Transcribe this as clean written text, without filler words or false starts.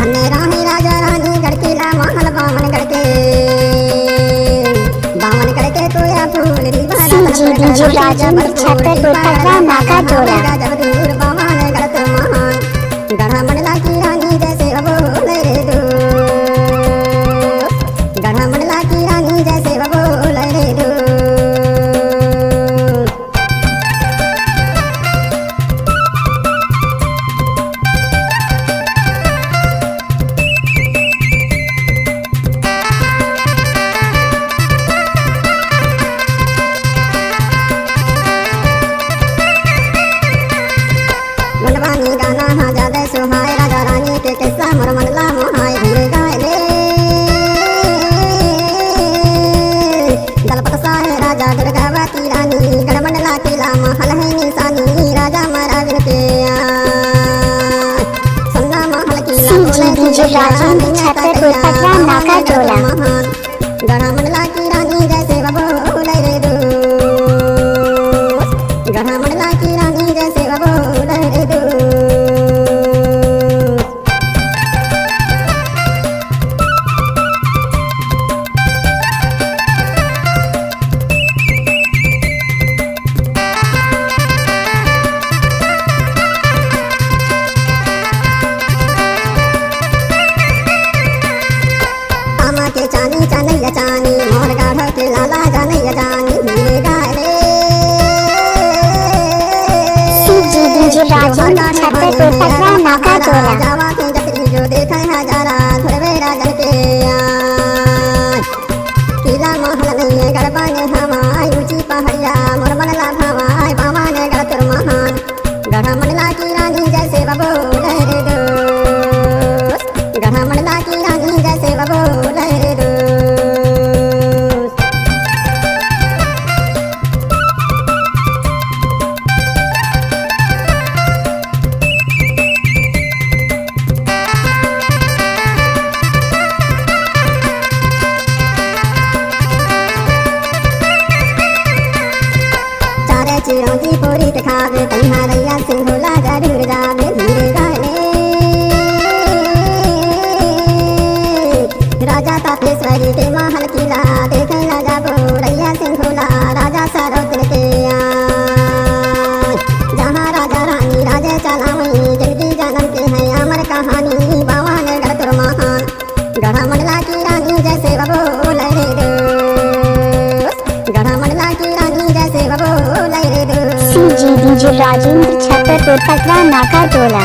धन्य राही राजा रानी गढ़किला महल बावन गढ़के कोया फूल री सीजी डीजे राजेंद्र छतरपुर पटना नाका टोला। जब दूर बावन गढ़त महान गढ़ा मंडला की रानी जैसे बोले रे दो गढ़ा मंडला की रानी जैसे बोले रे दो। मनवानी गाना हाँ ज्यादा सुहाय राजा रानी के किस्सा मोर मनला मोहाय धीरे गाय ले दलपत साहे राजा दुर्गावती रानी गढ़ मंडला किला महल है निशानी राजा महाराज के सुनना महल किला सीजी डीजे राजेंद्र छतरपुर पटना नाका टोला। गढ़ मंडला की रानी जैसे बोले रे दो गढ़ मंडला की रानी जैसे बोले रे दो। आमा के चानी चानैया चानी मोर गाढ़ के लाला जानैया जानी धीरे गाय रे सीजी डीजे राजेंद्र छतरपुर पटना नाका टोला। जावा के जतरी जो देखे हजारा धुरवे राजन के किला महल नहीं गढ़ ने हवाई ऊंची पहाड़िया मोर मनला भवाई बाबा ने गढ़ तुर महान गढ़ मंडला की रानी जैसे बोले रे दो गढ़ मंडला की रानी जैसे बोले रे दो। चारे चिरों की पूरी खावे तन्हा रैया सिंधुला जरूर जावे धीरे गाने राजा तापेश्वरी के महल किला देखे राजा बोरैया सिंधुला राजा सरोत्र के जहाँ राजा रानी राजे चलावई जिनकी जन्म के है अमर कहानी बाबा ने गढ़ तुर महान गढ़ मंडला की रानी जैसे बोले रे दो गढ़ मंडला की रानी जैसे बोले रे दो। सीजी डीजे राजेंद्र छतरपुर पटना नाका टोला।